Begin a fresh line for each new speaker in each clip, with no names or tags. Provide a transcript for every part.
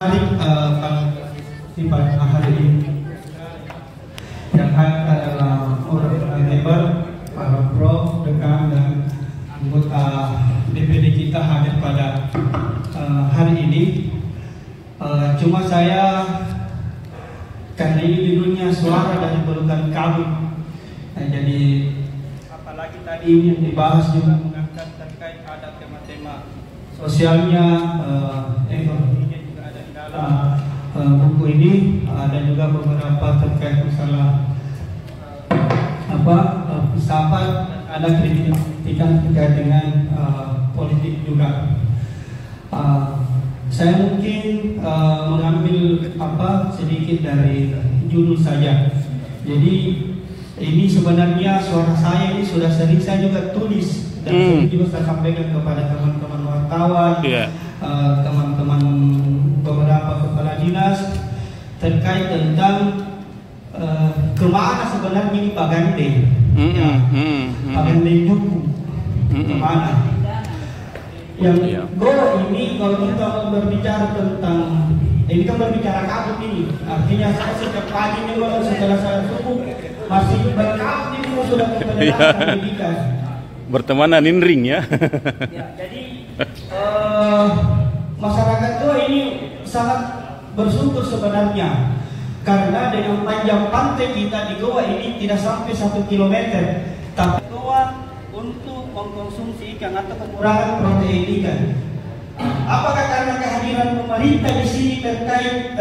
Pada hari ini yang hadir adalah orang hebat, para prof, dekan dan anggota DPD kita hadir pada hari ini. Cuma saya karena ini judulnya suara dari pelukan kabut, jadi apalagi tadi ini yang dibahas juga mengangkat terkait ada tema-tema sosialnya, ekonominya juga ada di dalam buku ini, dan juga beberapa terkait masalah filsafat, ada kritikan terkait dengan politik juga. Saya mungkin mengambil sedikit dari judul saja. Jadi ini sebenarnya suara saya ini sudah sering saya juga tulis dan sering juga saya sampaikan kepada teman-teman wartawan, teman-teman beberapa kepala dinas terkait tentang kemana sebenarnya ini Pak Gandeng, Pak Gandeng Juku kemana? Yang ini kalau kita berbicara tentang ini kan berbicara kabut ini, artinya saya setiap pagi ini setelah saya subuh masih berkabut ini sudah kependekan pendidikan.
Bertemanan ring ya.
Jadi masyarakat tua ini sangat bersyukur sebenarnya karena dengan panjang pantai kita di Goa ini tidak sampai 1 kilometer, tapi Goa untuk mengkonsumsi ikan atau pengurangan protein ikan. Apakah karena kehadiran pemerintah di sini terkait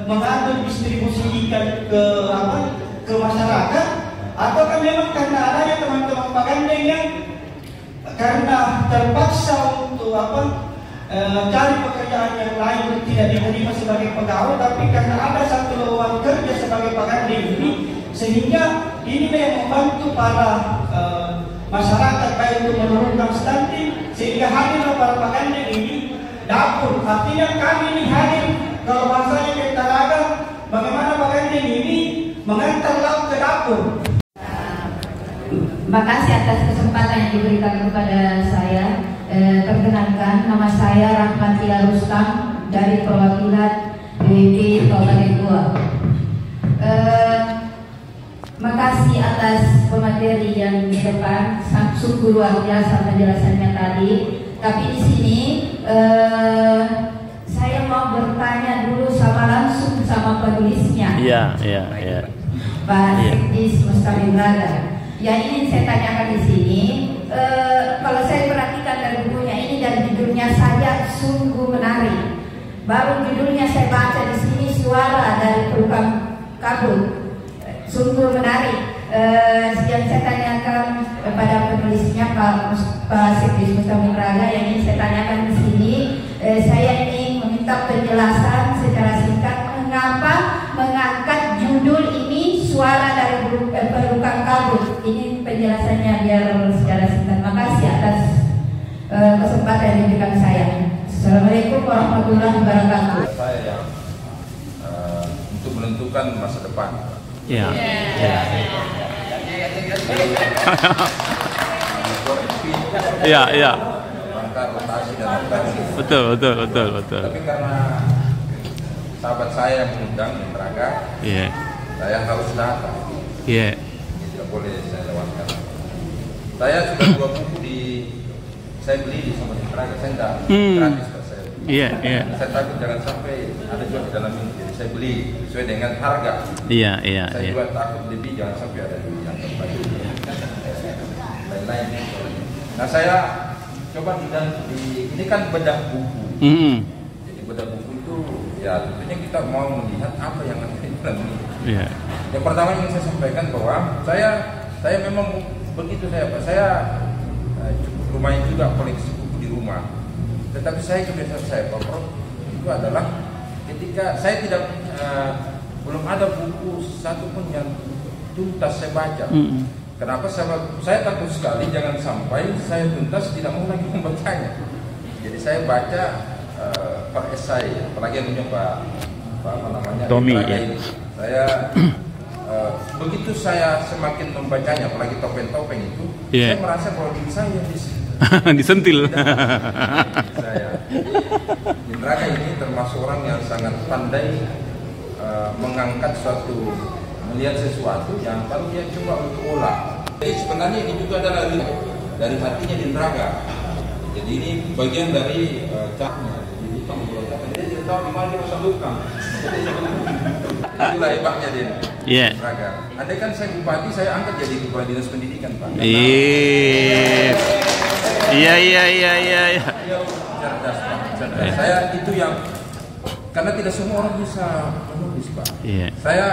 mengatur distribusi ikan ke masyarakat, ataukah memang karena adanya teman-teman Pak Gandeng yang karena terpaksa untuk cari pekerjaan yang lain tidak diterima sebagai pegawai, tapi karena ada satu lowongan kerja sebagai Pak Gandeng ini, sehingga ini yang membantu para masyarakat baik untuk menurunkan stunting, sehingga hadirlah para Pak Gandeng ini dapur. Artinya kami ini hadir, kalau bahasanya kita ragam, bagaimana Pak Gandeng ini mengantar lauk ke dapur.
Terima kasih atas kesempatan yang diberikan kepada saya. Perkenalkan, nama saya Rahmatia Rustam dari perwakilan BPD Kabupaten Goa. Makasih atas pemateri yang di depan, sungguh luar biasa penjelasannya tadi. Tapi di sini saya mau bertanya dulu langsung sama penulisnya.
Iya.
Pak Sekdis Mustami Braga. Yang ingin saya tanyakan di sini, kalau saya perhatikan dari bukunya ini dan judulnya saja sungguh menarik. Baru judulnya saya baca di sini, suara dari pelukan kabut, sungguh menarik. Yang saya tanyakan kepada penulisnya Pak Sekdis Mustami Braga, yang ingin saya tanyakan di sini, saya ingin meminta penjelasan secara singkat mengapa mengangkat judul ini suara dari pelukan kabut. Ini penjelasannya biar secara singkat. Makasih atas kesempatan yang diberikan saya. Assalamualaikum warahmatullahi wabarakatuh.
Saya yang untuk menentukan masa depan.
Iya. Iya.
Rangka rotasi dan rotasi.
Betul.
Tapi karena sahabat saya yang mengundang Braga, saya harus datang. Ini tidak boleh saya lewatkan. Saya sudah 2 buku saya beli di Sobat Braga, saya tidak gratis Pak, saya.
Iya.
Saya takut jangan sampai ada jual di dalam ini, jadi saya beli sesuai dengan harga.
Iya.
Saya juga takut lebih jangan sampai ada yang terbagi. Lain-lain. Nah saya coba ini kan bedah buku. Jadi bedah buku itu ya tentunya kita mau melihat apa yang ada di dalam ini. Yang pertama yang saya sampaikan bahwa saya memang begitu saya lumayan juga koleksi buku di rumah. Tetapi kebiasaan saya Pak itu adalah ketika saya belum ada buku satu pun yang tuntas saya baca. Kenapa saya takut sekali jangan sampai saya tuntas tidak mau lagi membacanya. Jadi saya baca per esai, apalagi yang punya Pak
Tommy.
Saya begitu saya semakin membacanya, apalagi topeng-topeng itu, saya merasa bahwa diri saya
disentil.
Saya Raga ini termasuk orang yang sangat pandai mengangkat melihat sesuatu yang kalau dia coba untuk olah. Jadi sebenarnya ini juga adalah dari hatinya Din Raga. Jadi ini bagian dari caknya. Jadi dia tidak tahu di mana dia harus salurkan. Itulah hebatnya Din.
Iya.
Raga. Andai kan saya bupati, saya angkat jadi kepala dinas pendidikan, Pak.
Iya.
Cerdas, Pak. Cerdas. Saya itu yang karena tidak semua orang bisa menulis, Pak.
Iya.
Saya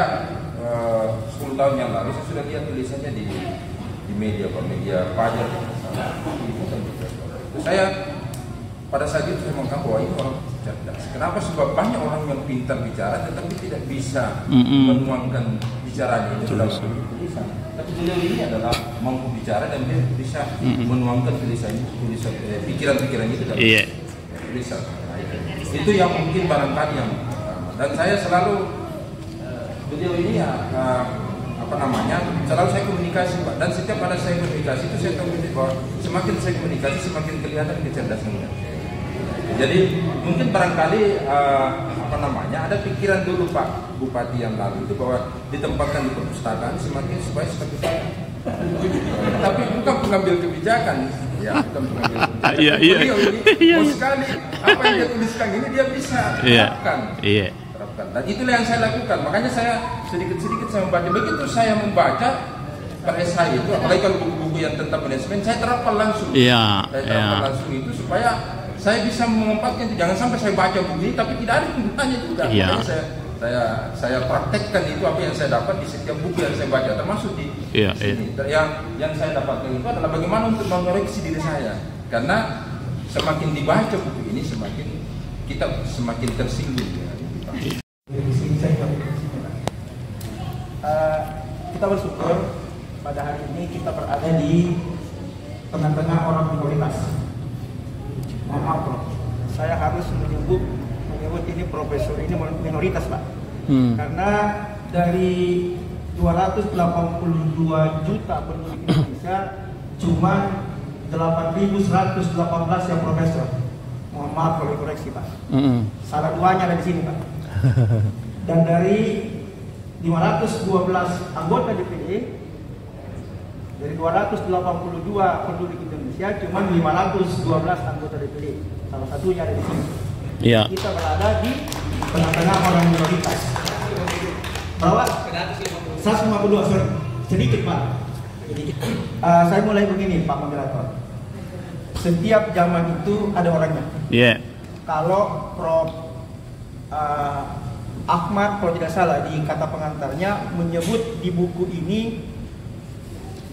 10 tahun yang lalu saya sudah lihat tulisannya di media, Pak, media pajak. Saya pada saat itu saya mengatakan bahwa ini orang cerdas. Kenapa? Sebab banyak orang yang pintar bicara tetapi tidak bisa menuangkan bicaranya itu dalam tulisan. Tapi beliau ini adalah mampu bicara dan dia bisa menuangkan pikiran-pikiran itu dalam tulisan. Itu yang mungkin barangkali yang dan saya selalu beliau ini selalu saya komunikasi, Pak, dan setiap pada saya komunikasi itu saya tahu bahwa semakin saya komunikasi semakin kelihatan kecerdasannya. Jadi mungkin barangkali ada pikiran dulu Pak Bupati yang lalu itu bahwa ditempatkan di perpustakaan semakin banyak. Tapi bukan pengambil kebijakan, ya bukan pengambil kebijakan. Beliau ini mau sekali apa yang dia tuliskan ini dia bisa terapkan. Dan itulah yang saya lakukan. Makanya saya sedikit-sedikit saya membaca. Begitu saya membaca per esai itu, apalagi kalau buku-buku yang tentang manajemen, saya terapkan langsung. Saya terapkan langsung itu supaya saya bisa mengempatkan itu. Jangan sampai saya baca buku ini tapi tidak ada gunanya juga. Makanya saya praktekkan itu apa yang saya dapat di setiap buku yang saya baca, termasuk di sini. Yang saya dapatkan itu adalah bagaimana untuk mengoreksi diri saya. Karena semakin dibaca buku ini semakin kita semakin tersinggung.
Kita bersyukur pada hari ini kita berada di tengah-tengah orang minoritas. Maaf, Prof. Saya harus menyebut ini profesor ini minoritas, Pak. Karena dari 282 juta penduduk Indonesia cuma 8.118 yang profesor. Mohon maaf kalau koreksi, Pak. Salah duanya ada di sini, Pak. Dan dari 512 anggota DPD, dari 282 penduduk Indonesia cuma 512 anggota DPD. Salah satunya ada di sini. Kita berada di tengah-tengah orang minoritas. Bahwa 152, sorry, sedikit Pak. Saya mulai begini Pak Moderator. Setiap zaman itu ada orangnya. Kalau Prof Ahmad kalau tidak salah di kata pengantarnya menyebut di buku ini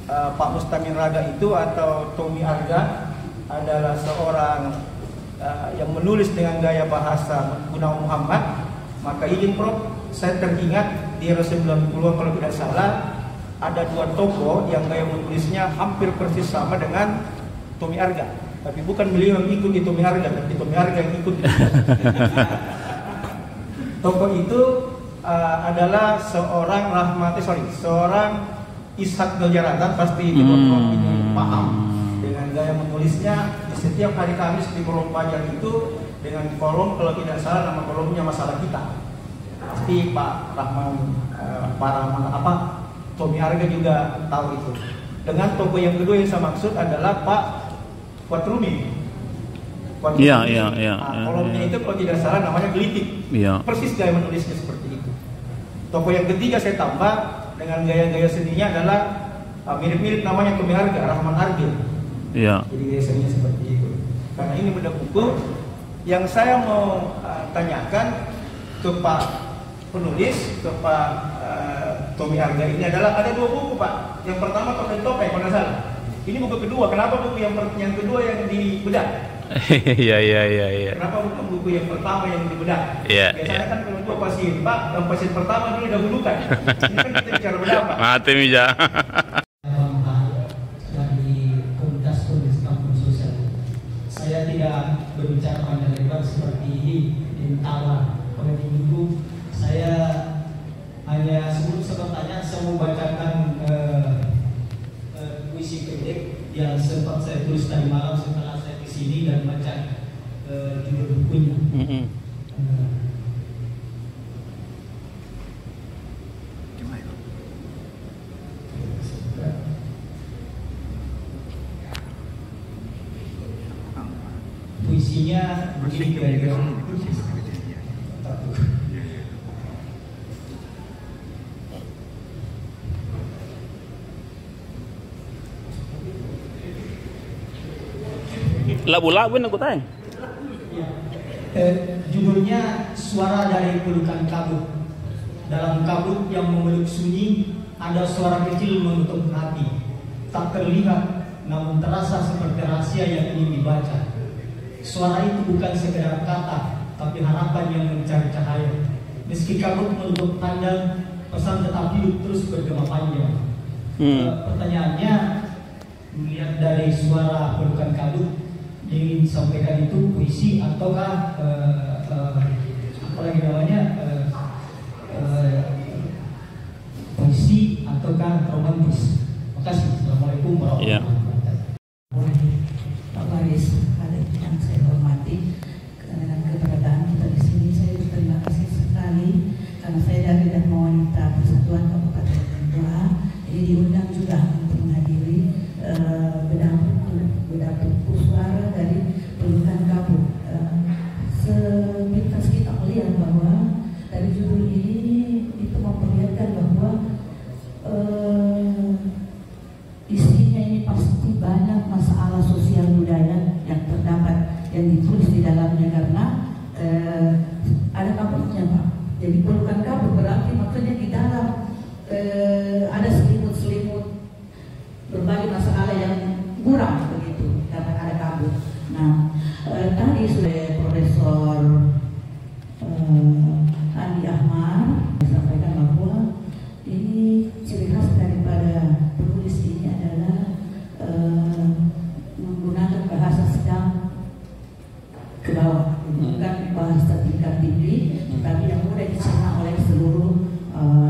Pak Mustamin Raga itu atau Tommy Arga adalah seorang yang menulis dengan gaya bahasa Gunawan Muhammad, maka izin Prof, saya teringat di era 90-an kalau tidak salah ada dua tokoh yang gaya menulisnya hampir persis sama dengan Tommy Arga, tapi bukan beliau yang ikut di Tommy Arga, tapi Tommy Arga yang ikut. Tokoh itu adalah seorang seorang Ishak Geljaratan, pasti teman-teman ini paham dengan gaya menulisnya. Di setiap hari Kamis di kolom pajak itu dengan kolom kalau tidak salah nama kolomnya masalah kita. Pasti Pak Rahman Tommy Arga juga tahu itu. Dengan tokoh yang kedua yang saya maksud adalah Pak Quatrumi. Kolomnya itu kalau tidak salah namanya Gelitik. Persis gaya menulisnya seperti itu. Tokoh yang ketiga saya tambah dengan gaya-gaya seninya adalah mirip-mirip namanya Tommy Arga, Rahman Argil. Jadi gaya seninya seperti itu. Karena ini benda buku yang saya mau tanyakan ke Pak penulis, ke Pak Tommy Arga ini adalah ada dua buku Pak. Yang pertama Topeng Topeng kalau tidak salah. Ini buku kedua. Kenapa buku yang kedua yang dibedah? Kenapa bukan buku yang pertama yang dibedah? Biasanya kan kalau dua pasien Pak, yang pasien pertama dulu dahulukan. Ini kan kita bicara bedah Pak.
Mati Mija.
Dari komunitas penulis kampung sosial, saya tidak berbicara panjang lebar seperti ini di Tawa. Pada minggu saya hanya sebelum saya bertanya, saya membacakan puisi pendek yang sempat saya tulis tadi malam setelah saya kesini dan baca judul bukunya. Begini kira-kira.
Labu-labu aku tanya.
Judulnya Suara dari Pelukan Kabut. Dalam kabut yang memeluk sunyi, ada suara kecil menutup hati. Tak terlihat, namun terasa seperti rahasia yang ingin dibaca. Suara itu bukan sekedar kata, tapi harapan yang mencari cahaya. Meski kabut menutup pandang, pesan tetap hidup terus bergema panjang. Pertanyaannya, melihat dari suara pelukan kabut, ingin sampaikan itu puisi ataukah apa lagi namanya puisi ataukah romantis? Terima kasih. Assalamualaikum warahmatullahi wabarakatuh.
Pak Baris, ada yang saya hormati dengan keberadaan kita di sini. Saya berterima kasih sekali karena saya dari Dharma Wanita Persatuan Kabupaten Doa, jadi diundang juga untuk menghadiri bedah buku suara dari pelukan kabut. Sepintas kita melihat bahwa dari judul ini itu memperlihatkan bahwa isinya ini pasti banyak masalah sosial budaya yang terdapat yang ditulis di dalamnya karena ada kabutnya, Pak. Jadi pelukan kabut berarti maksudnya di dalam ada selimut-selimut berbagai masalah yang kurang begitu karena ada kabut. Nah, tadi sudah Profesor Andi Ahmad disampaikan bahwa ini ciri khas daripada penulis ini adalah menggunakan bahasa sedang ke bawah, bukan bahasa tingkat tinggi, tapi yang mudah dicerna oleh seluruh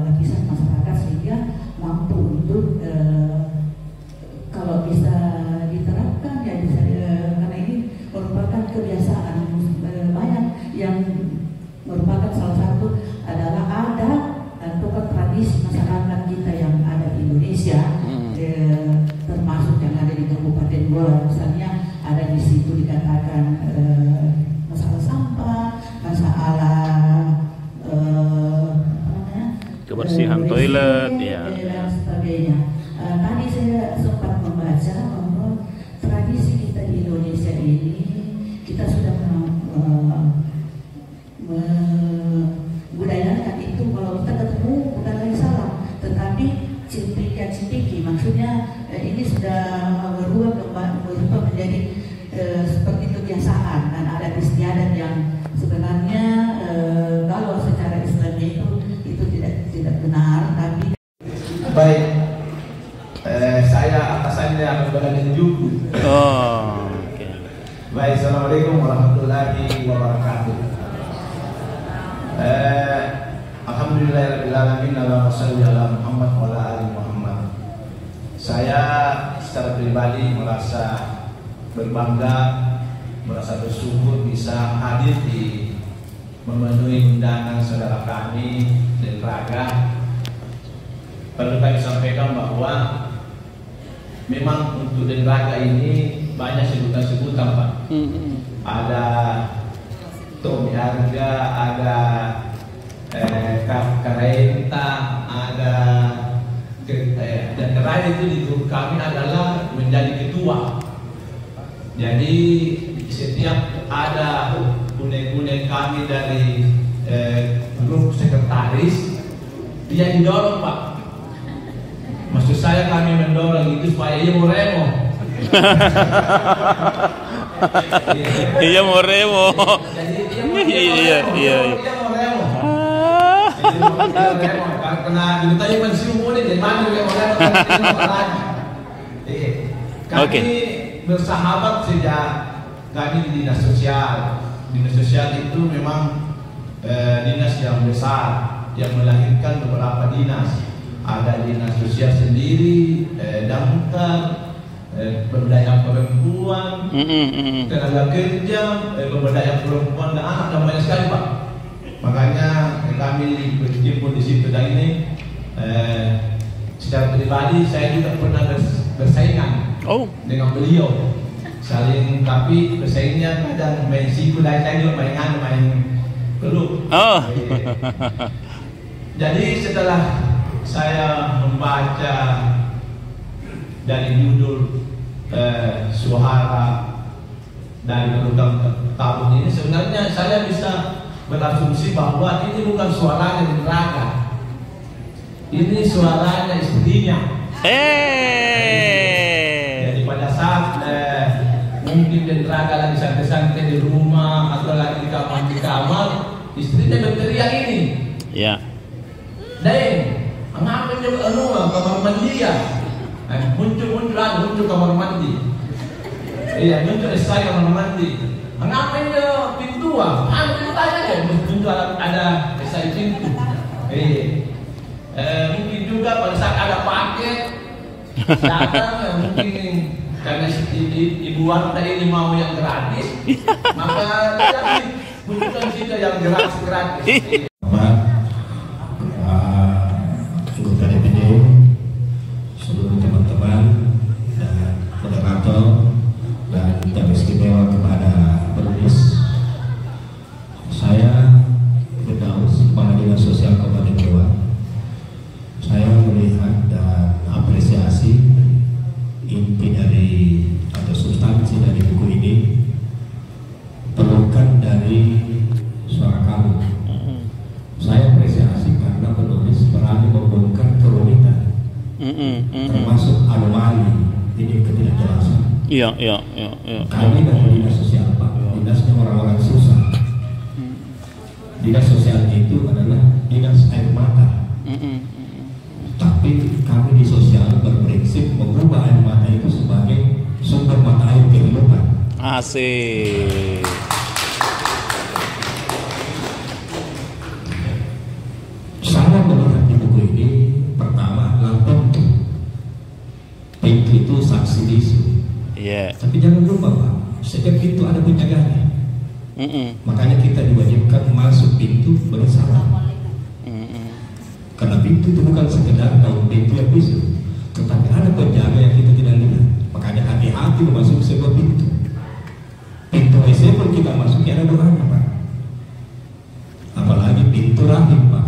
lapisan masyarakat sehingga mampu untuk kalau bisa diterapkan ya bisa karena ini merupakan kebiasaan banyak yang merupakan salah satu adalah adat atau tradisi masyarakat kita yang ada di Indonesia, termasuk yang ada di Kabupaten Goa. Misalnya ada di situ dikatakan masalah sampah, masalah
kebersihan toilet, ya,
dan sebagainya. Tadi saya sempat membaca bahwa tradisi kita di Indonesia ini kita sudah membudayakan itu. Kalau kita ketemu bukan lagi salah, tetapi cipika-cipiki, maksudnya ini sudah berubah menjadi seperti kebiasaan dan adat istiadat yang sebenarnya kalau secara Islamnya itu tidak benar, tapi
baik. Saya atasannya akan berada Juku.
Oh, okay.
Baik, assalamualaikum warahmatullahi wabarakatuh. Alhamdulillahirobbilalamin. Allahumma sholli ala Muhammad wa ala ali Muhammad. Saya secara pribadi merasa berbangga, merasa bersyukur bisa hadir di memenuhi undangan saudara kami dan Raga. Perlu kami sampaikan bahwa memang untuk Denraga ini banyak sebutan-sebutan, Pak. Ada Tommy Harga, ada Karenta, ada dan terakhir itu di grup kami adalah menjadi ketua. Jadi setiap ada une-une kami dari grup sekretaris, dia didorong, Pak. Maksud saya kami mendorong itu supaya ia mau remo.
Iya mau remo. Iya.
Karena ditanya pensiun boleh dari mana dia mau remo lagi. Kami bersahabat sejak kami di dinas sosial. Dinas sosial itu memang dinas yang besar yang melahirkan beberapa dinas. Ada dinas sosial sendiri, damkar, pemberdayaan perempuan, tenaga kerja, pemberdayaan perempuan dan anak, dan banyak sekali, Pak. Makanya kami berkumpul di situ. Dan ini secara pribadi saya juga pernah bersaingan dengan beliau. saling, tapi bersaingnya kadang main siku dan saya juga main peluk.
Oh.
Jadi setelah saya membaca dari judul suara dari program tahun ini, sebenarnya saya bisa berasumsi bahwa ini bukan suaranya Denraga, ini suaranya istrinya. Jadi pada saat mungkin Denraga lagi santai-santai di rumah atau lagi di kamar, istrinya berteriak ini.
Ya.
Deng, ngapain juga kamar mandi ya? Muncul kamar mandi. Iya, muncul saya kamar mandi. Ngapain dia pintu kita tanya deh, muncul ada saya pintu. Mungkin juga pada saat ada paket datang, mungkin karena ibu wanita ini mau yang gratis, maka jadi butuhkan kita yang gratis.
Anggota DPD, seluruh teman-teman dan moderator, dan yang istimewa kepada penulis. Saya Firdaus, Kepala Dinas Sosial Kabupaten Goa. Saya melihat dan apresiasi inti dari atau substansi dari buku ini, pelukan dari suara kamu. Saya apresiasi karena penulis berani membongkar kerumitan, termasuk anomali ini ketidakjelasan.
Iya.
Kami dari dinas sosial, Pak, dinasnya orang-orang susah. Dinas sosial itu adalah dinas air mata. Tapi kami di sosial berprinsip mengubah air mata itu sebagai sumber mata air kehidupan.
Asik.
Saya melihat di buku ini, pertama adalah pintu. Pintu itu saksi bisu.
Iya.
Tapi jangan lupa, Pak, setiap pintu ada penjaganya. Makanya kita diwajibkan masuk pintu bersama. Karena pintu itu bukan sekedar daun pintu yang bisu, tetapi ada penjaga yang kita tidak lihat. Makanya hati-hati memasuki sebuah pintu. Pintu WC pun kita masuk, ada doanya, Pak. Apalagi pintu rahim, Pak.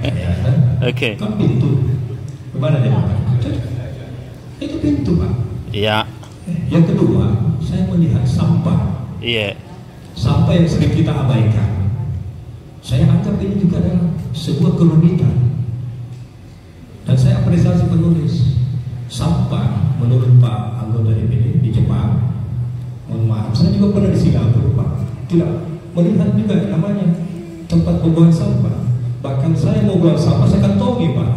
Ya kan?
Oke.
Kan pintu kemana dia, Pak? Itu pintu, Pak.
Iya.
Yang kedua, saya melihat sampah.
Iya.
Sampah yang sering kita abaikan. Saya anggap ini juga adalah sebuah kerumitan. Dan saya apresiasi penulis. Sampah menurut Pak anggota DPD di Jepang, mohon maaf, saya juga pernah di Singapura, Pak, tidak melihat juga namanya tempat pembuangan sampah. Bahkan saya mau buang sampah, saya kantongi, Pak,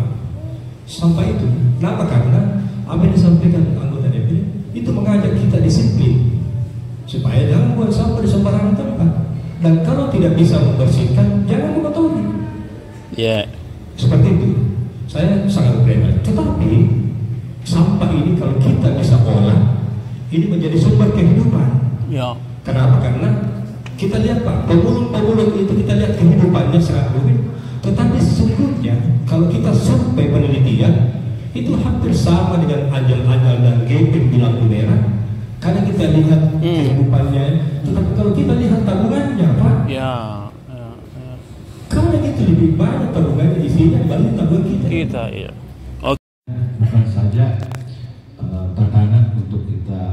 sampah itu. Kenapa? Karena apa yang disampaikan anggota DPD itu mengajak kita disiplin supaya jangan buang sampah di sembarangan tempat. Dan kalau tidak bisa membersihkan, jangan mengotori.
Iya.
Seperti itu. Saya sangat berani. Tetapi sampah ini kalau kita bisa olah, ini menjadi sumber kehidupan.
Ya.
Kenapa? Karena kita lihat, Pak, pemulung itu kita lihat kehidupannya sangat rumit. Tetapi sesungguhnya kalau kita sampai penelitian, itu hampir sama dengan ajal-ajal dan gepeng di lampu merah. Karena kita lihat kehidupannya, tetapi kalau kita lihat tabungannya, Pak,
Ya.
karena itu lebih banyak tabungannya isinya dibanding tabungan kita.
Iya.
Bukan saja tekanan untuk kita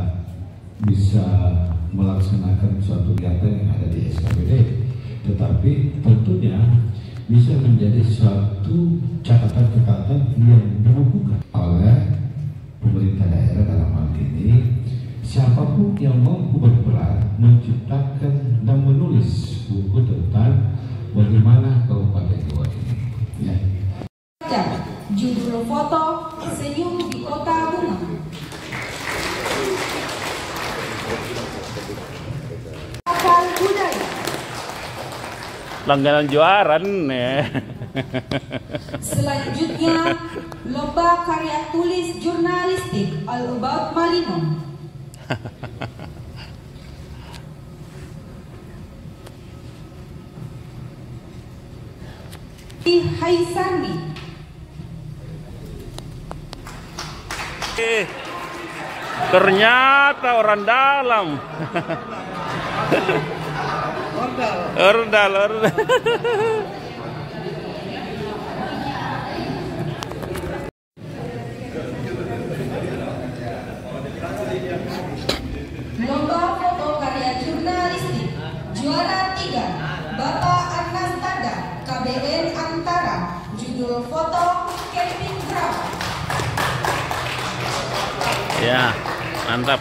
bisa melaksanakan suatu kegiatan yang ada di SKPD, tetapi tentunya bisa menjadi suatu catatan-catatan yang dibukukan oleh pemerintah daerah dalam hal ini. Siapapun yang mampu berperan menciptakan dan menulis buku tentang bagaimana Kabupaten Goa ini. Ya.
Judul foto Senyum di Kota Bunga. Akal budaya.
Langganan juaran ya.
Selanjutnya lomba karya tulis jurnalistik All About Malino. Haisani.
Ternyata orang dalam. Ordal.
Lomba foto karya jurnalistik juara 3 Bapak Anas Tanda KBN Antara, judul foto camping ground.
Ya, mantap.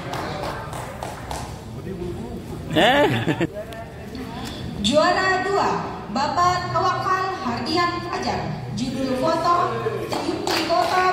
Juara 2 Bapak Tawakal Hardian Fajar, judul foto Tiup di Kota